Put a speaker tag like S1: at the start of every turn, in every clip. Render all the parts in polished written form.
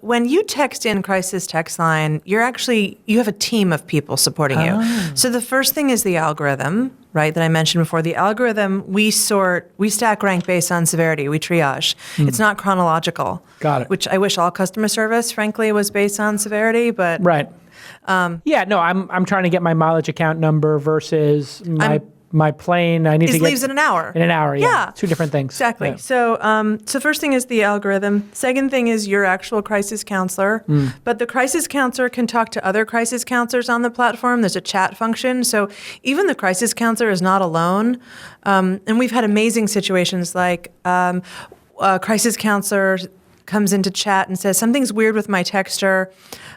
S1: when you text in crisis text line, you have a team of people supporting you. So the first thing is the algorithm, right, that I mentioned before. The algorithm, we stack rank based on severity. We triage. It's not chronological.
S2: Got it.
S1: Which I wish all customer service, frankly, was based on severity, but...
S2: Right. I'm trying to get my mileage account number versus my plane. I need to get...
S1: leaves in an hour.
S2: In an hour, yeah. Two different things.
S1: Exactly.
S2: Yeah.
S1: So first thing is the algorithm. Second thing is your actual crisis counselor. But the crisis counselor can talk to other crisis counselors on the platform. There's a chat function. So even the crisis counselor is not alone. And we've had amazing situations like a crisis counselor comes into chat and says, something's weird with my texter.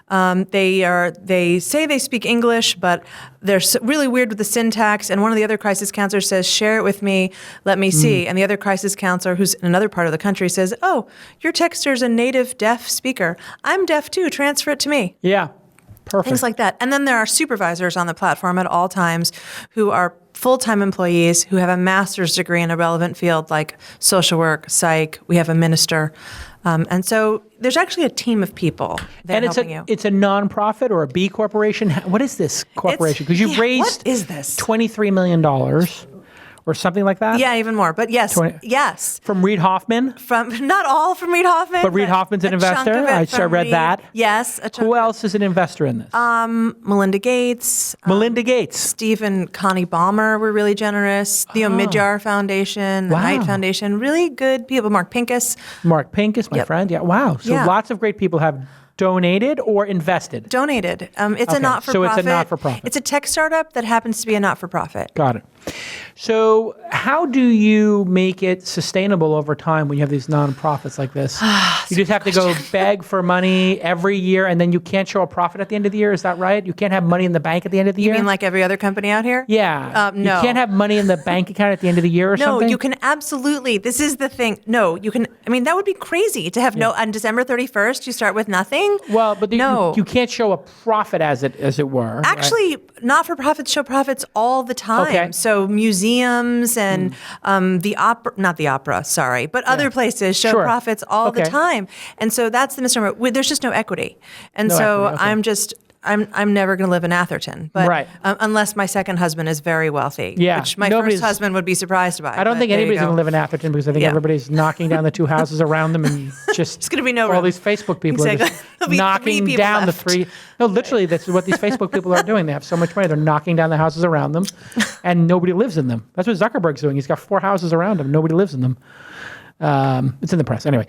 S1: They say they speak English, but they're really weird with the syntax. And one of the other crisis counselors says, share it with me, let me see. And the other crisis counselor, who's in another part of the country, says, oh, your texter's a native deaf speaker. I'm deaf too, transfer it to me.
S2: Yeah, perfect.
S1: Things like that. And then there are supervisors on the platform at all times who are full-time employees who have a master's degree in a relevant field like social work, psych. We have a minister. And so there's actually a team of people that are helping you.
S2: It's a nonprofit or a B corporation? What is this corporation? Because you've raised
S1: what is this?
S2: $23 million or something like that?
S1: Yeah, even more. But yes, yes.
S2: From Reid Hoffman?
S1: Not all from Reid Hoffman.
S2: But Reid Hoffman's an investor? I read that.
S1: Yes.
S2: Who else is an investor in this?
S1: Melinda Gates.
S2: Melinda Gates.
S1: Steve and Connie Ballmer were really generous. The Omidjar Foundation, the Knight Foundation, really good people. Mark Pincus.
S2: Mark Pincus, my friend. Yeah, wow. So lots of great people have donated or invested?
S1: Donated. It's a not-for-profit.
S2: So it's a not-for-profit.
S1: It's a tech startup that happens to be a not-for-profit.
S2: Got it. So how do you make it sustainable over time when you have these nonprofits like this? You just have to go beg for money every year, and then you can't show a profit at the end of the year. Is that right? You can't have money in the bank at the end of the year?
S1: You mean like every other company out here?
S2: Yeah.
S1: No.
S2: You can't have money in the bank account at the end of the year or something?
S1: No, you can absolutely. This is the thing. No, you can. I mean, that would be crazy to have no, on December 31st, you start with nothing.
S2: Well, but you can't show a profit as it were.
S1: Actually, not-for-profits show profits all the time.
S2: Okay.
S1: So museums and the opera, not the opera, sorry, but other places show profits all the time. And so that's the misnomer. There's just no equity. And I'm never going to live in Atherton, but unless my second husband is very wealthy, which my first husband would be surprised by.
S2: I don't think anybody's going to live in Atherton because I think everybody's knocking down the two houses around them and just
S1: it's going to be no
S2: all these Facebook people are just knocking down the three. No, literally, that's what these Facebook people are doing. They have so much money, they're knocking down the houses around them, and nobody lives in them. That's what Zuckerberg's doing. He's got 4 houses around him. Nobody lives in them. It's in the press anyway.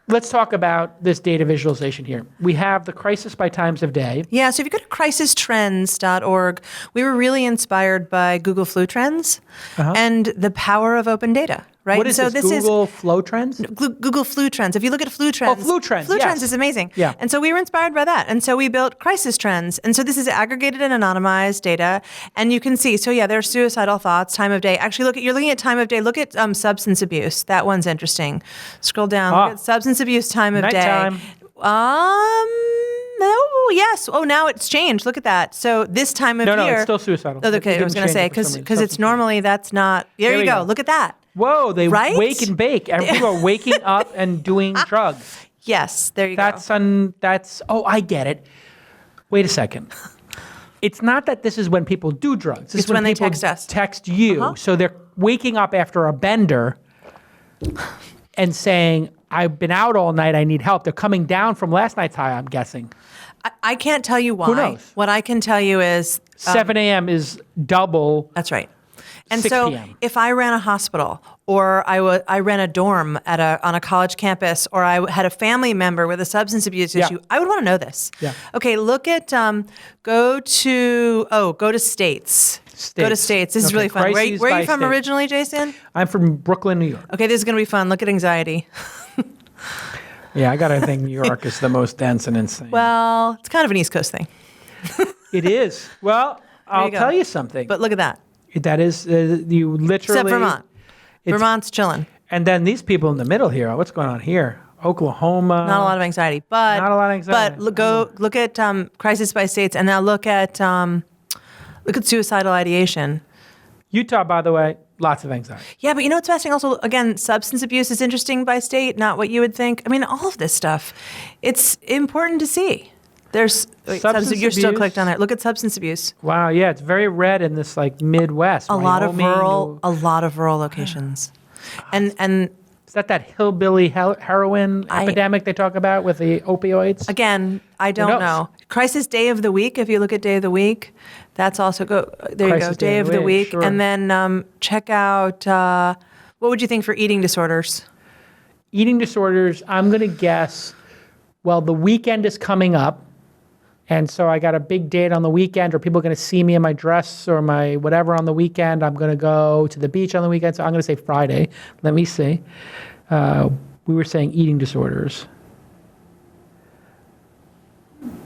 S2: Let's talk about this data visualization here. We have the crisis by times of day.
S1: Yeah, so if you go to crisistrends.org, we were really inspired by Google Flu Trends and the power of open data, right?
S2: What is this Google Flow Trends?
S1: Google Flu Trends. If you look at Flu Trends.
S2: Oh, Flu Trends,
S1: Flu Trends is amazing.
S2: Yeah.
S1: And so we were inspired by that. And so we built Crisis Trends. And so this is aggregated and anonymized data. And you can see, so there's suicidal thoughts, time of day. Actually, you're looking at time of day. Look at substance abuse. That one's interesting. Scroll down. Look at substance abuse, time of
S2: Nighttime.
S1: day. No, yes. Oh, now it's changed. Look at that. So this time of year.
S2: No, it's still suicidal.
S1: Oh, okay, I was going to say, because it's normally, that's not. There you go. Look at that.
S2: Whoa, they wake and bake. People are waking up and doing drugs.
S1: Yes, there you go.
S2: I get it. Wait a second. It's not that this is when people do drugs. This is when
S1: they
S2: people
S1: text us.
S2: Text you. So they're waking up after a bender and saying, I've been out all night, I need help. They're coming down from last night's high, I'm guessing.
S1: I can't tell you why.
S2: Who knows?
S1: What I can tell you is
S2: 7 a.m. is double.
S1: That's right. And
S2: 6
S1: so
S2: p.m.
S1: if I ran a hospital or I ran a dorm on a college campus or I had a family member with a substance abuse issue, I would want to know this.
S2: Yeah.
S1: Okay, look at, go to states. Go to states. This is really fun. Where are you from originally, Jason?
S2: I'm from Brooklyn, New York.
S1: Okay, this is going to be fun. Look at anxiety.
S2: Yeah, I got to think New York is the most dense and insane.
S1: Well, it's kind of an East Coast thing.
S2: It is. Well, I'll tell you something.
S1: But look at that.
S2: That is, you literally...
S1: Except Vermont. Vermont's chilling.
S2: And then these people in the middle here, what's going on here? Oklahoma.
S1: Not a lot of anxiety. But,
S2: not a lot of anxiety.
S1: But look at crisis by states, and now look at suicidal ideation.
S2: Utah, by the way, lots of anxiety.
S1: Yeah, but you know what's fascinating? Also, again, substance abuse is interesting by state, not what you would think. I mean, all of this stuff, it's important to see. There's substance abuse. You're still clicked on there. Look at substance abuse.
S2: Wow, yeah, it's very red in this like Midwest.
S1: A lot of rural locations, and
S2: is that hillbilly heroin epidemic they talk about with the opioids?
S1: Again, I don't know. Crisis day of the week. If you look at day of the week, that's also there. You go, day of the week, sure. And then check out what would you think for eating disorders?
S2: Eating disorders. I'm going to guess. Well, the weekend is coming up. And so I got a big date on the weekend. Are people going to see me in my dress or my whatever on the weekend? I'm going to go to the beach on the weekend. So I'm going to say Friday. Let me see. We were saying eating disorders.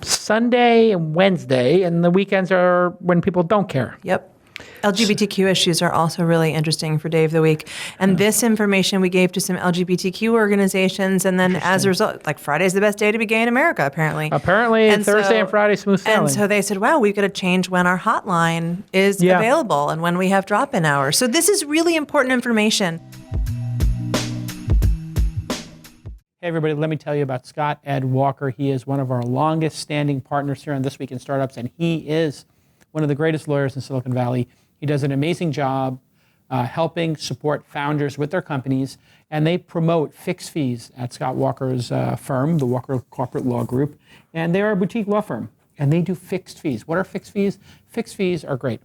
S2: Sunday and Wednesday, and the weekends are when people don't care.
S1: Yep. LGBTQ issues are also really interesting for Day of the Week. And this information we gave to some LGBTQ organizations, and then as a result, like Friday's the best day to be gay in America, apparently.
S2: And Thursday and Friday, smooth sailing.
S1: And so they said, wow, we've got to change when our hotline is available and when we have drop-in hours. So this is really important information.
S2: Hey, everybody, let me tell you about Scott Ed Walker. He is one of our longest-standing partners here on This Week in Startups, and he is one of the greatest lawyers in Silicon Valley. He does an amazing job helping support founders with their companies, and they promote fixed fees at Scott Walker's firm, the Walker Corporate Law Group, and they are a boutique law firm, and they do fixed fees. What are fixed fees? Fixed fees are great.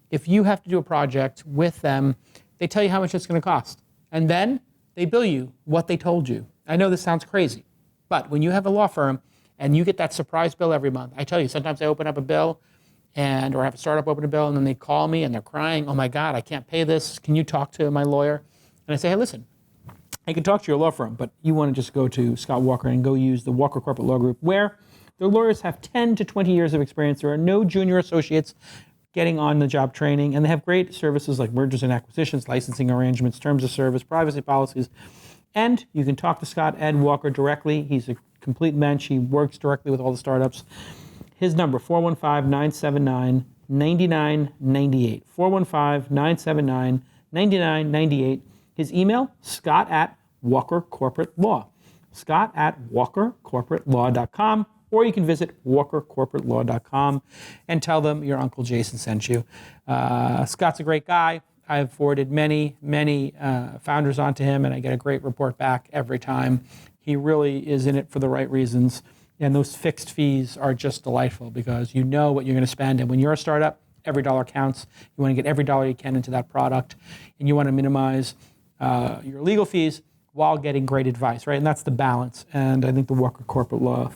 S2: If you have to do a project with them, they tell you how much it's going to cost, and then they bill you what they told you. I know this sounds crazy, but when you have a law firm and you get that surprise bill every month, I tell you, sometimes I open up a bill or have a startup open a bill, and then they call me and they're crying, oh my God, I can't pay this. Can you talk to my lawyer? And I say, hey, listen, I can talk to your law firm, but you want to just go to Scott Walker and go use the Walker Corporate Law Group, where their lawyers have 10 to 20 years of experience. There are no junior associates getting on-the-job training, and they have great services like mergers and acquisitions, licensing arrangements, terms of service, privacy policies. And you can talk to Scott Ed Walker directly. He's a complete mensch. He works directly with all the startups. His number, 415-979-9998. 415-979-9998. His email, scott@walkercorporatelaw. scott@walkercorporatelaw.com. Or you can visit walkercorporatelaw.com and tell them your Uncle Jason sent you. Scott's a great guy. I've forwarded many founders onto him, and I get a great report back every time. He really is in it for the right reasons. And those fixed fees are just delightful because you know what you're going to spend. And when you're a startup, every dollar counts. You want to get every dollar you can into that product. And you want to minimize your legal fees while getting great advice, right? And that's the balance. And I think the Walker Corporate Law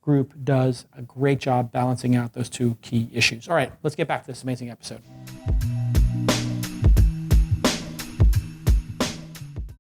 S2: Group does a great job balancing out those two key issues. All right, let's get back to this amazing episode.